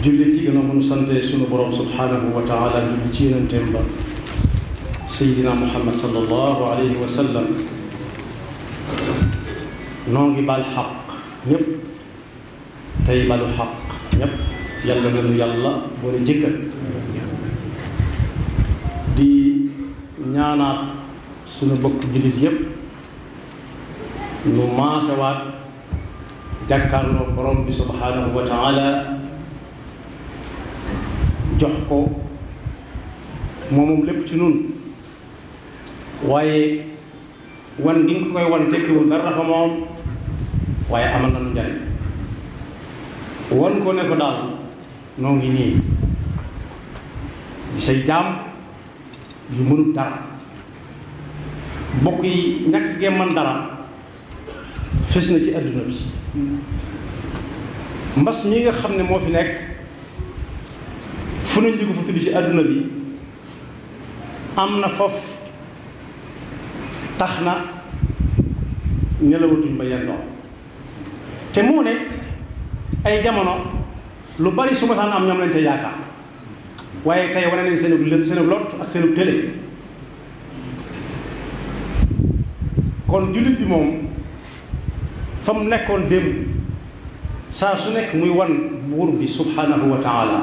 jullit yi gën a mën sante sunu borom subhanahu wa taala julli ci yonenteem ba Seydina Muhammad sallallahu alayhi wa sallam noo ngi bal xaq ñépp tey balu xaq ñépp yàlla nañu yàlla boole jëkkal di ñaanaat sunu bokk jullit yépp nu maasewaat jàkkaarloo borom bi subhanahu wa taala jox ko moom lépp ci nun waaye wan gi nga koy wan tekkiwul dara fa moom waaye amal na nu njariñ wan ko ne ko daal noo ngi nii di say jaam yu mënul dara bokk yi ñàkk gee man dara fes na ci àdduna bi mbas mi nga xam ne moo fi nekk fu nañ di ko fa tudd ci àdduna bi am na foofu tax na nelawatuñ ba yendoo te moo ne ay jamono lu bari su ma saan am ñoom lañ ca yaakaar waaye tey wane nañ seen lot ak seen télé kon jullit bi moom fa mu nekkoon démb saa su nekk muy wan buur bi subhanahu wa taala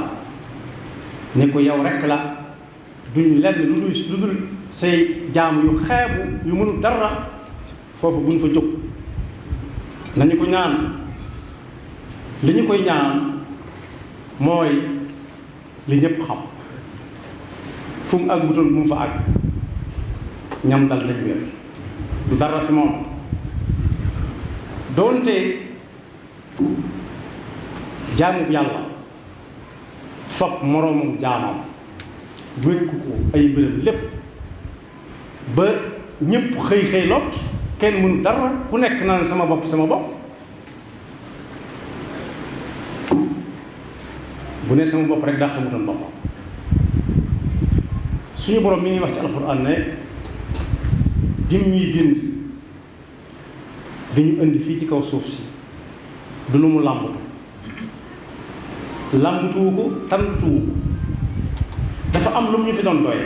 ne ko yow rekk la duñ lenn lu dul say jaam yu xeebu yu mënul dara foofu buñ fa jóg nañu ko ñaan li ñu koy ñaan mooy li ñëpp xam fu mu àggutoon bu mu fa àgg ñam dal nañ wér du dara fi moom doonte jaamub yàlla foog moroomum jaamam wékku ko ay mbiram lépp ba ñëpp xëy lot kenn mënu dara ku nekk naan sama bopp bu ne sama bopp rek daa xamutoon boppam suñu borom mi ngi wax ci alxuraan ne bim ñuy bind dañu indi fii ci kaw suuf si du lu mu làmbatuwu ko tànnatuwu ko dafa am lu mu ñu fi doon doye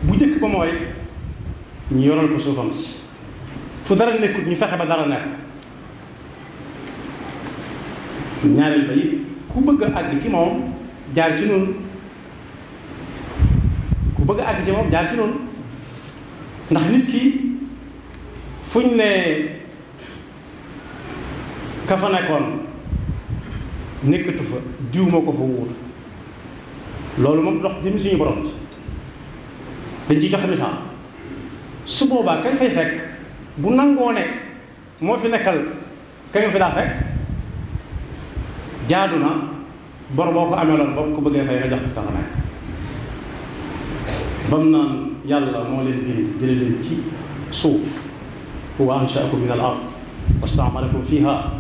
bu njëkk ba mooy ñu yoral ko suufam si fu dara nekkut ñu fexe ba dara nekk ñaareel ba it ku bëgg a àgg ci moom jaar ci noonu ku bëgg a àgg ci moom jaar ci noonu ndax nit ki fuñ ne ka fa nekkoon nekkatu fa diw moo ko fa wuutu loolu moom dox jëm suñu borom dañ ciy joxe misaal su boobaa kañ fay fekk bu nangoo ne moo fi nekkal kañ fi daa fekk jaadu na bor boo ko amee loon boo ko bëggee fay nga jox ko ka fa nekk bam naan yàlla moo leen bind jële leen ci suuf huwa anshaakum min al ard wastaamalakum fiha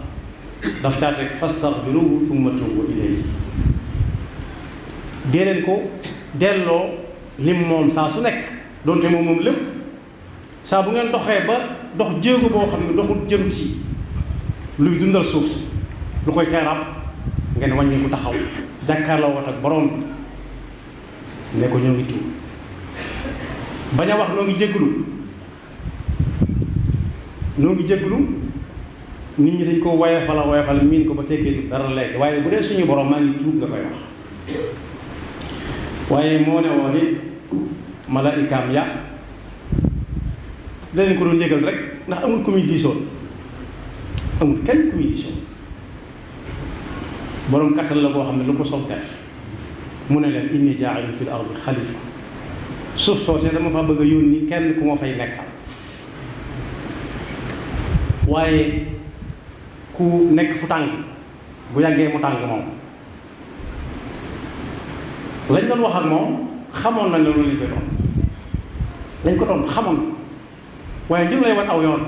daf caa teg fastaghfiruhu thumma tuubu ilayhi dee leen ko delloo lim moom saa su nekk doonte moom lépp saa bu ngeen doxee ba dox jéego boo xam ne doxul jëm ci luy dundal suuf lu koy teeraat ngeen wàññi ko taxaw jàkkaarloo wat ak borom ne ko ñoo ngi tuub bañ a wax noo ngi jégglu nit ñi dañ ko woyofal miin ko ba tekkeetu dara lekk waaye bu dee suñu borom maa ngi tuub nga koy wax waaye moo ne woon it malaayikaam ya dañ ko doon yëgal rek ndax amul ku muy diisoon amul kenn ku muy diisoon borom kattan la boo xam ne lu ko soog def mu ne leen inni jaa'ilun fil ardi xalifa suuf soosee dama fa bëgg a yónni kenn ku ma fay nekkal waaye ku nekk fu tàng bu yàggee mu tàng moom lañ doon wax ak moom xamoon nañ la loolu lañ koy doon lañ ko doon xamoon na waaye jëm lay wan aw yoon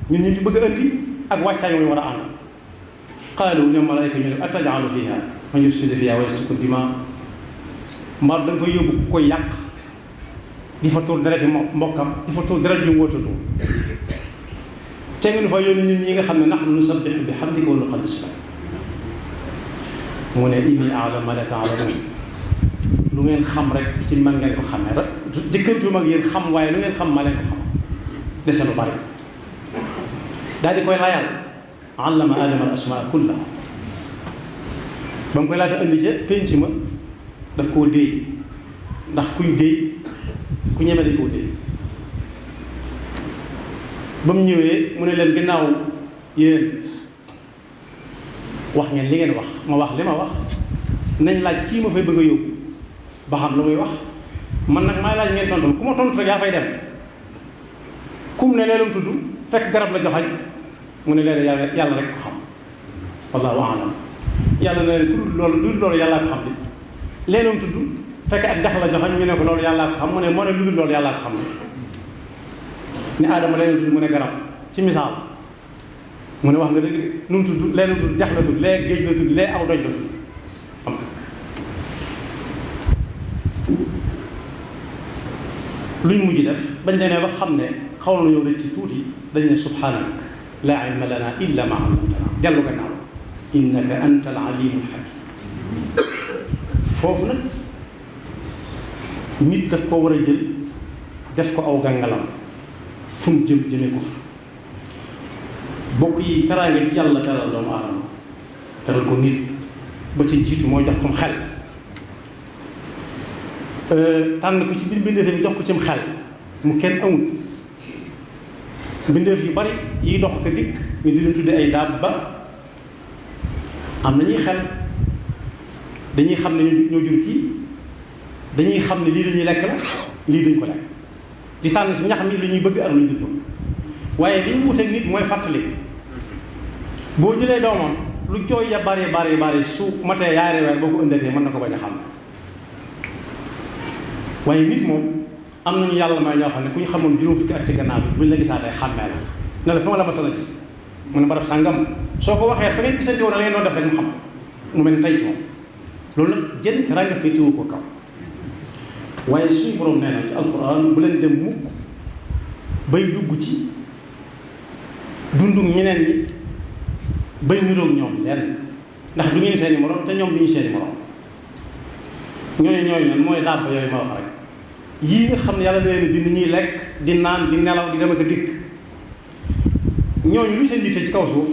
ñun ñu fi bëgg a indi ak wàccaay mooy war a ànd qaalu ñoom malaayka ñu ne ataj'alu fiha man yufsidu fiha wa yasfiku dimaa mbaa da nga fay yóbbu ku koy yàq di fa tuur dereti mbokkam di fa tuur deret ju wóotatu te ngeen fa yónni nit ñi nga xam ne nahnu nusabbihu bihamdika wa nuqaddisu lak mu ne inni a'lamu ma la ta'lamun lu ngeen xam rek ci man ngeen ko xamee rek dikkantuma ak yéen xam waaye lu ngeen xam ma leen ko xam dese lu bari daal di koy layal allama aadama al asmaa kullaha ba mu koy laata indi ca penc ma daf koo déey ndax kuy déey ku ñeme dañ koo déey ba mu ñëwee mu ne leen ginnaaw yéen wax ngeen li ngeen wax ma wax li ma wax nañ laaj kii ma fay bëgg a yóbbu ba xam lu muy wax man nag maay laaj ngeen tontu ku ma tontu rek yaa fay dem kum ne leelum tudd fekk garab la joxañ mu ne leen yàlla rek ko xam wallahu a'lam yàlla ne leen ku dul loolu yàllaa ko xam ni leelum tudd fekk ak dex la joxañ ñu ne ko loolu yàllaa ko xam mu ne moo ne lu dul loolu yàllaa ko xam ne aadama leelum tudd mu ne garab ci misaal mu ne wax nga dëgg nu mu tudd leelum tudd dex la tudd lee géej la tudd lee aw doj la tudd xam luñ mujj def bañ demee ba xam ne xaw na ñëw rek ci tuuti dañ ne subhanak laa ilma lana illa ma allamtana dellu gannaaw innaka anta al alimul hakim foofu nag nit daf ko war a jël def ko aw gàngalam fu mu jëm jëmee ko fa bokk yi teraanga ci yàlla teral doomu aadama teral ko nit ba ci jiitu mooy jox ko xel tànn ko ci biir mbindeef bi jox ko cim xel mu kenn amul mbindeef yu bari yiy dox ko dikk ñu di leen tudde ay dabba am na ñuy xel dañuy xam ne ñoo jur kii dañuy xam ne lii dañuy lekk la lii duñ ko lekk di tànn ci ñax mi lu ñuy bëgg ak lu ñu dul bëgg waaye li ñu wuteeg nit mooy fàttali boo jëlee doomam lu jooy ya bari su matee yaari weer boo ko ëndatee mën na ko bañ a xam waaye nit moom am nañu yàlla may ñoo xam ne ku ñu xamoon juróom fukki at ci gannaaw bi buñ la gisaatee xàmmee la ne la fi ma la ma sala gis mu ne barab sàngam soo ko waxee fa ngeen gisante woon da ngeen doon def rek mu xam mu mel ni tey ci moom loolu nag jën teraanga féetewu ko kaw waaye suñu borom nee na ci alquran bu leen dem mukk bay dugg ci dundum ñeneen ñi bay niroog ñoom lenn ndax du ngeen seeni morom te ñoom du ñu seeni morom ñooñu nan mooy dàbb yooyu ma wax rek yii nga xam ne yàlla na leen bind ñuy lekk di naan di nelaw di dem ak a dikk ñooñu lu seen yitte ci kaw suuf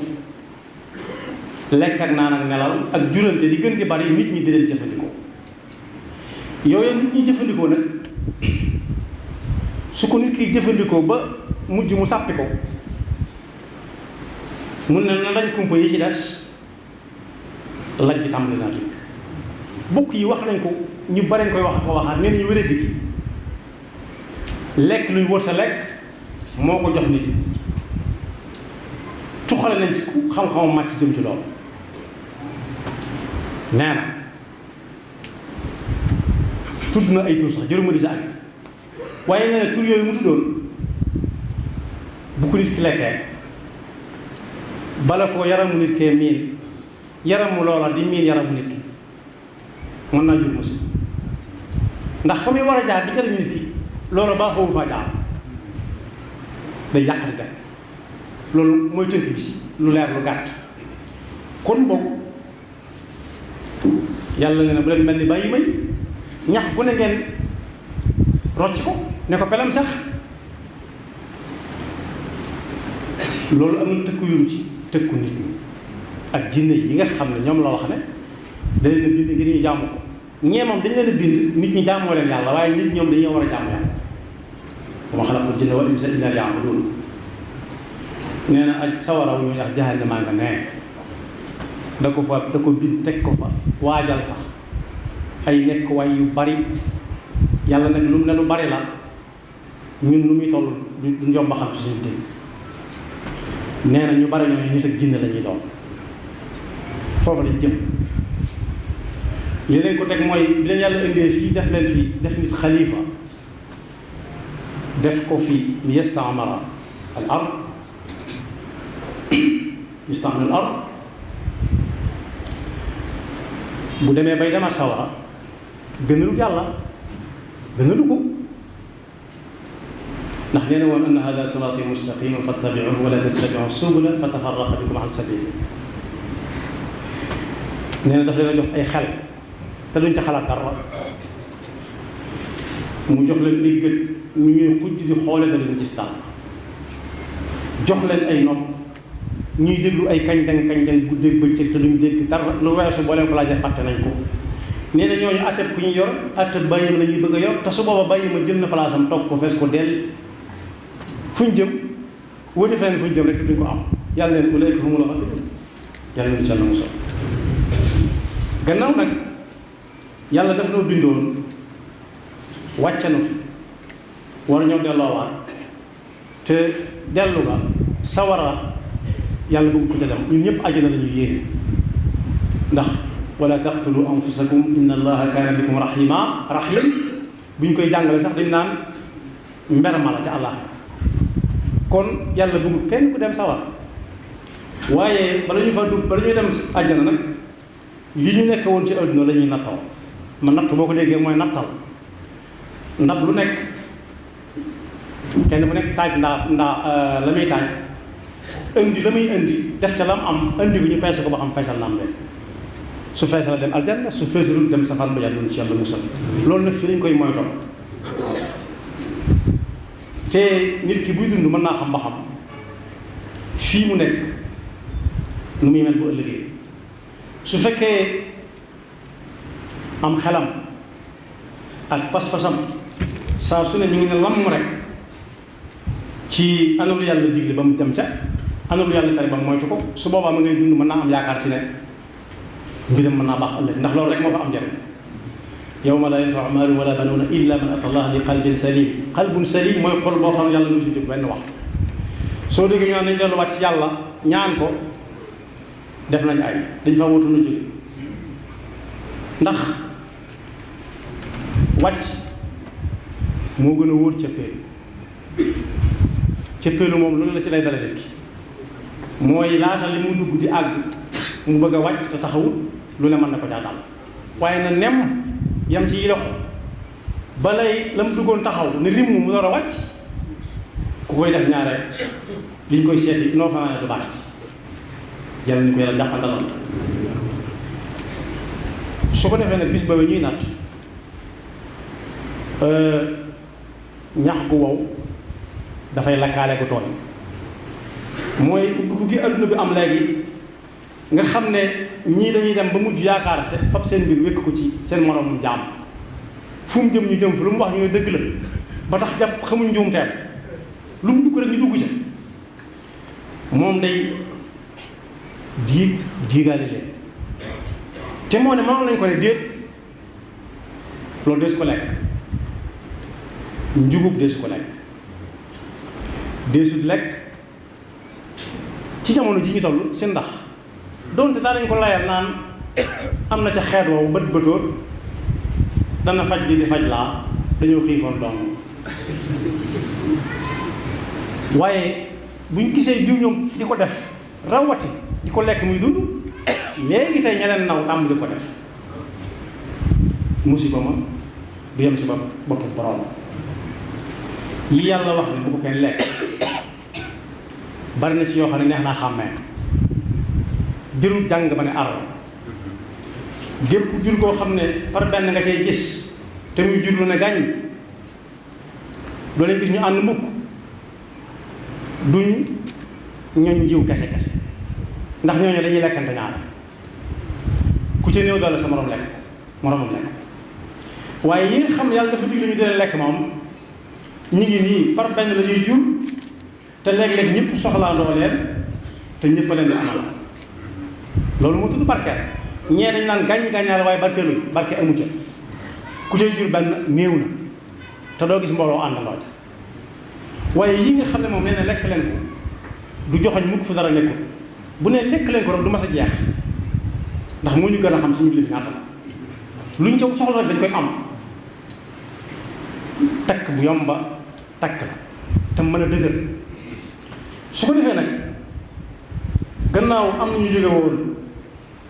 lekk ak naan ak nelaw ak jurante di gën di bari nit ñi di leen jëfandikoo yooyu nit ñi jëfandikoo nag su ko nit ki jëfandikoo ba mujj mu sàppi ko mun na na dañ kumpa yi ci des laj bi tàmbali naa dikk bokk yi wax nañ ko ñu bari koy wax ko waxaat nee nañu wéré digg lekk luñ wër sa lekk moo ko jox nit tuxale nañ ci xam-xamam màcc jëm ci loolu nee na tudd na ay tur sax jëruma di sa àgg waaye nee na tur yooyu mu tuddoon bu ko nit ki lekkee bala ko yaramu nit kee miin yaramu loola di miin yaramu nit ki mën naa jur musiba ndax fa muy war a jaar di jëriñ nit ki loolu baa xawu faa jaar day yàqal dem loolu mooy tënk bi lu leer lu gàtt kon boobu yàlla nga ne bu leen mel ni bàyyi may ñax bu ne ngeen rocc ko ne ko pelam sax loolu amul tëkku yum ci tëkku nit ñi ak jinne yi nga xam ne ñoom la wax ne da leen a bind ngir ñu jaamu ko ñee moom dañ leen a bind nit ñi jaamoo leen yàlla waaye nit ñoom dañoo war a jaamu yàlla wa ma xalaqtul jinna wal insa illa liya'budun nee na ak sawara wu ñu wax jahannama nga nee da ko bind teg ko fa waajal fa ay nekk way yu bari yàlla nag lu mu ne lu bari la ñun nu muy toll du njomba xam ci suñu dégg nee na ñu bari ñooñu nit ak jinne la ñuy doon foofu lañ jëm li leen ko teg mooy bi leen yàlla indee fii def leen fii def nit xalifa def ko fii li yastamara al ard yastamara al ard bu demee bay demaat sawara gënalu yàlla gënalu ko ndax nee na woon anna hada sirati mustaqiman fattabi'uhu wa la tattabi'u subula fatafarraqa bikum an sabili nee na daf leen a jox ay xel te duñ ca xalaat dara mu jox leen ay gët ñu ñuy xujj di xoole te duñ gis dara jox leen ay nopp ñuy déglu ay kañ-kañ guddeeg bëccëg te duñ dégg dara lu weesu boo leen ko laajee fàtte nañ ko. nee na ñooñu atteb ku ñu yor atteb bàyyi ma la ñuy bëgg a yor te su booba bàyyi ma jël na place am toog ko fees ko dell fuñ jëm wëni feneen fuñ jëm rek te duñ ko am yàlla leen ulayka humul ghaafiluun yàlla leen ci yàlla musal. gannaaw nag yàlla daf noo bindoon wàcce na fi war ñoo delloowaat te dellu ga sawara yàlla bëgg ko ca dem ñun ñëpp àjjana la ñuy yéene ndax wala taqtulu anfusakum inna allaha kaana bikum rahim bu ñu koy jàngale sax dañ naan mberma la ca àllaax kon yàlla bëggul kenn ku dem sawar waaye bala ñu fa dugg bala ñuy dem àjjana nag li ñu nekk woon ci àdduna la ñuy nattaw ma natt boo ko déggee mooy nattal ndab lu nekk kenn bu nekk taaj ndaa la muy taaj indi la muy indi def ca lam am indi bi ñu peese ko ba xam feesal na am de su feesal dem aljanna su feesalul dem safar ba yàlla ci yàlla musal loolu nag fii lañ koy moytoo te nit ki buy dund mën naa xam ba xam fii mu nekk nu muy mel bu ëllëgee su fekkee am xelam ak pas-pasam saa su ne ñu ngi ne lamm rek ci ana lu yàlla digle ba mu dem ca ana lu yàlla tere ba mu moytu ko su boobaa ma ngay dund mën naa am yaakaar ci ne mbiram mën naa baax ëllëg ndax loolu rek moo ko am njëriñ yawma laa yanfa'u maalun wala banuuna illa man ataa Allaha bi qalbin salim qalbun salim mooy xol boo xam ne yàlla mu si jóg benn wax soo déggee ñu naan nañ delluwaat ci yàlla ñaan ko def nañ ay dañ fa wutu nu jóge ndax wàcc moo gën a wóor cëppeelu moom loolu la ci lay dale nit ki mooy laata li mu dugg di àgg mu bëgg a wàcc te taxawut lu ne mën na ko caa dal waaye na nem yam ci loxo balay la mu duggoon taxaw ne rimm mu door a wàcc ku koy def ñaare liñ koy seeti noo fanaane du baax yàlla ñu ko yàlla jàppandaloon su ko defee nag bis ba ñuy natt ñax gu wow dafay lakkaale gu tooñ mooy ubbiku gi adduna bi am léegi nga xam ne ñii dañuy dem ba mujj yaakaar fab seen mbir wékk ko ci seen moroomum jaam fu mu jëm ñu jëm fu lu mu wax ñu ne dëgg la ba tax jàpp xamuñ njuumteem lu mu dugg rek ñu dugg ca moom day diigaale leen te moo ne mënoon nañ ko ne déet loolu dees ko lekk njugub dees ko lekk deesut lekk ci jamono ji ñu toll seen ndax doonte daa nañ ko layal naan am na ca xeet woowu bët bëtóor dana faj di faj laa dañoo xiifoon doom waaye buñ gisee diw ñoom di ko def rawati di ko lekk muy dund léegi tey ñeneen naw tàmm di ko def musiba ma du yem si ba boppu borom yi yàlla wax ne bu ko kenn lekk bari na ci yoo xam ne neex naa xàmmee jërul jàng ba ne ar gépp jur koo xam ne par benn nga cay gis te muy jur lu ne gàññ doo leen gis ñu ànd mukk duñ ñooñ jiw kese ndax ñooñu dañuy lekkante ñaar ku ci néew doole sa morom lekk moromam lekk waaye yi nga xam yàlla dafa digle ñu di leen lekk moom ñi ngi nii par benn la ñuy jur te léeg-léeg ñëpp soxlaandoo leen te ñëpp a leen di amal loolu moo tudd barkeel ñee dañ naan gàññaar waaye barkeeluñ barke amu ca ku cay jur benn néew na te doo gis mbooloo àndandoo ca waaye yi nga xam ne moom nee na lekk leen ko du joxoñ mukk fu dara nekkul bu ne lekk leen ko rek du mas a jeex ndax moo ñu gën a xam suñu lim ñaata la luñ ca soxla rek dañ koy am takk bu yomba takk la te mën a dëgër su ko defee nag gannaaw am na ñu jóge woon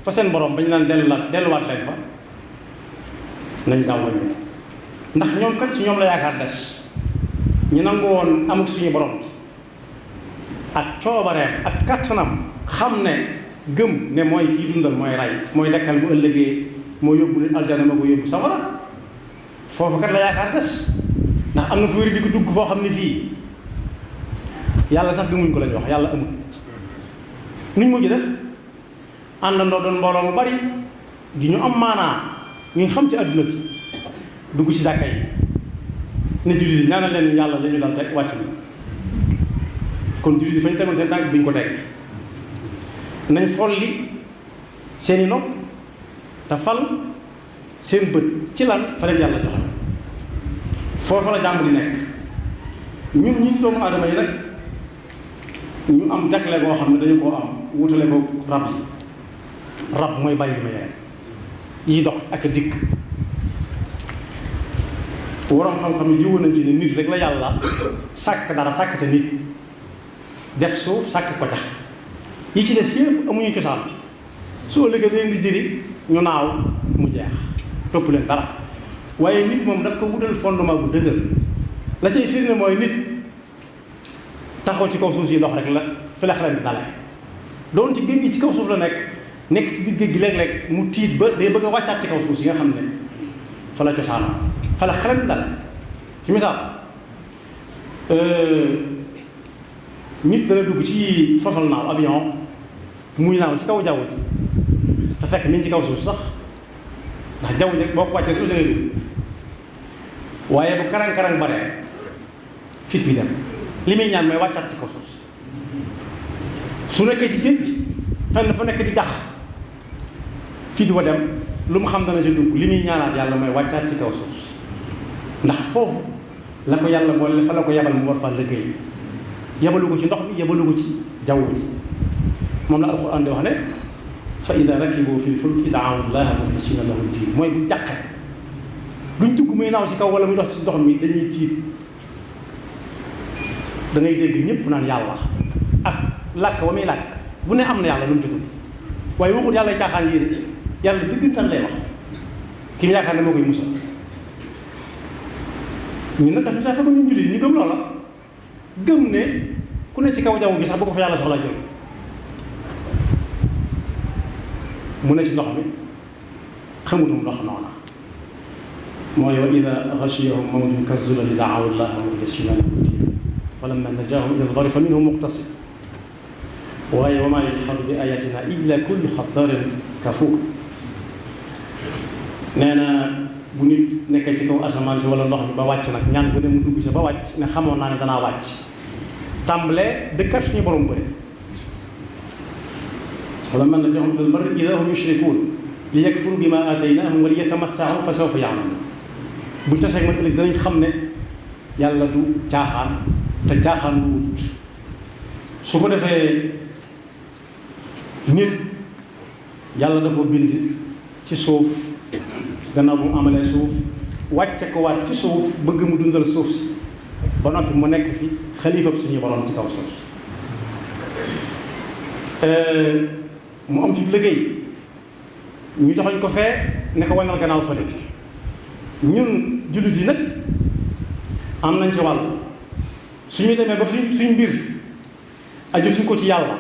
fa seen borom bañ naan delluwaat leen fa nañ gaaw wàññi ndax ñoom kat ci ñoom la yaakaar des ñu nangu woon amut suñu borom ak coobareem ak kattanam xam ne gëm ne mooy kii dundal mooy rey mooy dekkal bu ëllëgee moo yóbbu nit aljana moo ko yóbbu sawara foofu kat la yaakaar des ndax am na fu wéri di ko dugg foo xam ne fii yàlla sax gëmuñ ko lañ wax yàlla amul nuñ mujj def àndandoo doon mbooloo mu bari di ñu am maanaa ñu xam ci adduna bi dugg ci jàkka yi ne jullit yi ñaanal leen yàlla la ñu dal te wàcc bi kon jullit yi fa ñu tegoon seen tànk bi ñu ko teg nañ folli seeni nopp te fal seen bët ci lan fa leen yàlla joxe foofa la jàmm di nekk ñun ñi doomu aadama yi nag ñu am jagle boo xam ne dañu koo am wutale ko rab yi rab mooy bàyyi ma yeneen yi dox ak dikk waroom xam-xam yi jiwoon nañ ci ne nit rek la yàlla sàkk dara sàkk te nit def suuf sàkk ko tax yi ci des yëpp amuñu cosaan soo ëllëgee leen di jëri ñu naaw mu jeex topp leen dara waaye nit moom daf ko wutal fondement bu dëgër la cay firnde mooy nit taxaw ci kaw suuf si dox rek la fi la xelam bi dale doon ci géej gi ci kaw suuf la nekk ci biir géej gi léeg-léeg mu tiit ba day bëgg a wàccaat ci kaw suuf si nga xam ne fa la cosaan fa la xelam bi dale ci misaal nit dana dugg ci fafal naaw avion muy naaw ci kaw jaww ji te fekk mi ngi ci kaw suuf sax ndax jaww ji boo ko wàccee suuf dangay dugg waaye bu karang-karang bare fit bi dem li muy ñaan mooy wàccaat ci kaw suuf su nekkee ci géej gi fenn fu nekk di jax fit wa dem lu mu xam dana si dugg li muy ñaanaat yàlla mooy wàccaat ci kaw suuf ndax foofu la ko yàlla boole fa la ko yabal mu war faa liggéey yabalu ko ci ndox mi yabalu ko ci jaww ji moom la alxuraan di wax ne fa ida rakibu fi lfulki daawu llaha muxlisina lahu diin mooy bu jàqe duñ dugg muy naaw ci kaw wala muy dox ci ndox mi dañuy tiit da ngay dégg ñëpp naan yàlla ak làkk wa muy làkk bu ne am na yàlla lu mu jotul waaye waxul yàlla caaxaan yii de yàlla dëggantaan lay wax ki mu yaakaar ne moo koy musal ñun nag dafa fekk ñu jullit ñu gëm loola gëm ne ku ne ci kaw jaww gi sax bu ko fa yàlla soxlaa jël mu ne ci ndox mi xamutum ndox noona mooy wa ida xashiyahum mawjun kazulali daawu llaha muxlisina lahu diin falamma najaahum ila lbarri fa minhum muqtasid waaye wa maa yajhadu bi ayatina illa kullu xattarin kafuur nee na bu nit nekkee ci kaw asamaan si wala ndox mi ba wàcc nag ñaan bu ne mu dugg si ba wàcc ne xamoon naa ne danaa wàcc tàmbalee dëkkat suñu borom bëri falammaa najaahum ila lbarri idaa hum yushrikuun li yakfuru bimaa aataynaahum wa li yatamatta'u fa sawfa ya'lamuun bu ñu tasee man ëllëg danañ xam ne yàlla du caaxaan te caaxaan lu wutut su ko defee nit yàlla da ko bind ci suuf gannaaw bu mu amalee suuf wàcce ko waat fi suuf bëgg mu dundal suuf si ba noppi mu nekk fi xalifa suñu borom ci kaw suuf mu am fi liggéey ñu joxoñ ko fee ne ko wanal gannaaw fële ñun jullit yi nag am nañ ci wàll suñu demee ba suñ mbir aju suñ ko ci yàlla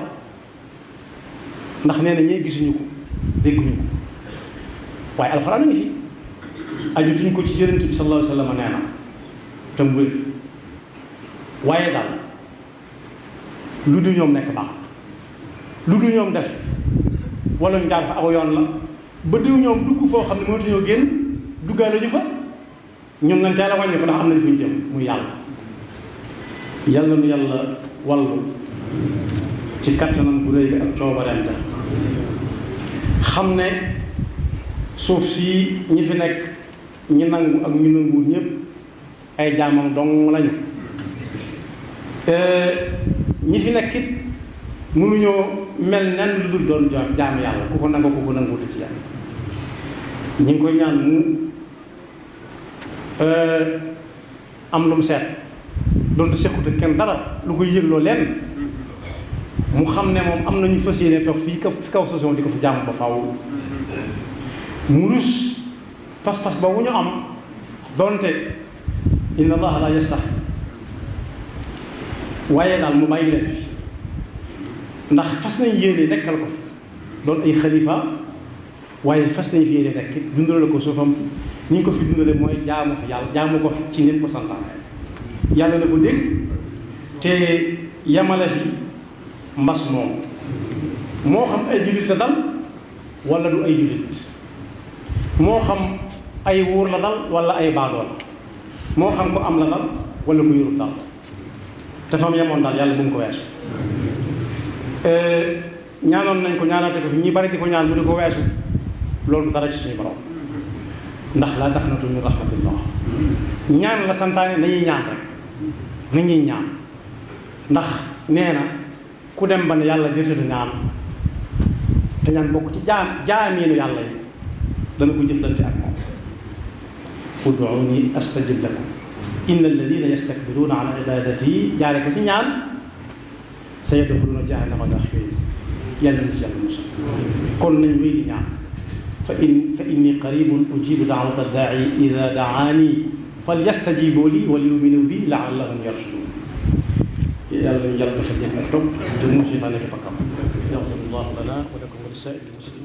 ndax nee na ñee gisuñu ko dégguñu ko waaye alxuraan a ngi fi ajutuñ ko ci yonent bi sallallahu alayhi wa sallam nee na tam wér waaye daal lu du ñoom nekk baax lu du ñoom def wala ñu jaar fa aw yoon la ba diw ñoom dugg foo xam ne mënatuñoo génn duggaale ñu fa ñoom nañ teel a wàññi ko ndax am nañ fuñ jëm muy yàlla yàlla nu yàlla wallu ci kattanam bu rëy bi ak coobareem xam ne suuf si ñi fi nekk ñi nangu ak ñu nanguwul ñëpp ay jaamam dong lañu ñi fi nekk it mënuñoo mel nen lu dul doon jaam yàlla ku ko nangu ku ko nanguwul ci yàlla ñi ngi koy ñaan mu am lu mu seet doonte sequte kenn dara lu koy yëgloo leen mu xam ne moom am nañu fas yéene toog fii fi kaw station di ko fi jàmm ba faaw mu rus pas-pas ba wu ñu am doonte inna allaha la yastahi waaye daal mu bàyyi leen fi ndax fas nañ yéene nekkal ko fi doon ay xalifa waaye fas nañu fi yéene rek dundale ko suufam ni ñu ko fi dundale mooy jaamu fi yàlla jaamu ko fi ci nit ko santaane yàlla na ko dégg te yamale fi mbas moom moo xam ay jullit la dal wala du ay jullit moo xam ay wuur la dal wala ay baadool moo xam ko am la dal wala ku yorut dal te fam yemoon daal yàlla bu mu ko weesu ñaanoon nañ ko ñaanate ko fi ñi bari di ko ñaan mu di ko weesu loolu dara ci suñu borom ndax laa taqnatu min rahmatillah ñaan la santaane nañuy ñaan rek nañuy ñaan ndax nee na ku dem ba ne yàlla jërtatu ñaan te ñaan bokk ci jaamiinu yàlla yi dana ko jëflante ak moom ud'uuni astajib lakum inna alladina yastakbiruuna an ibadati jaare ko ci ñaan sayadxuluuna jahannama daaxiriin yàlla na ci yàlla musal kon nañ wéy di ñaan fa inni qaribun ujibu daawata daa'i ida daani falyastajibu li wal yuminu bi laallahum yarshudun yàlla nañu yàlla dafa jëm ak topp te mu si fa nekk bakkam yaxfirullahu lana wa lakum wa lisaa'iril muslimin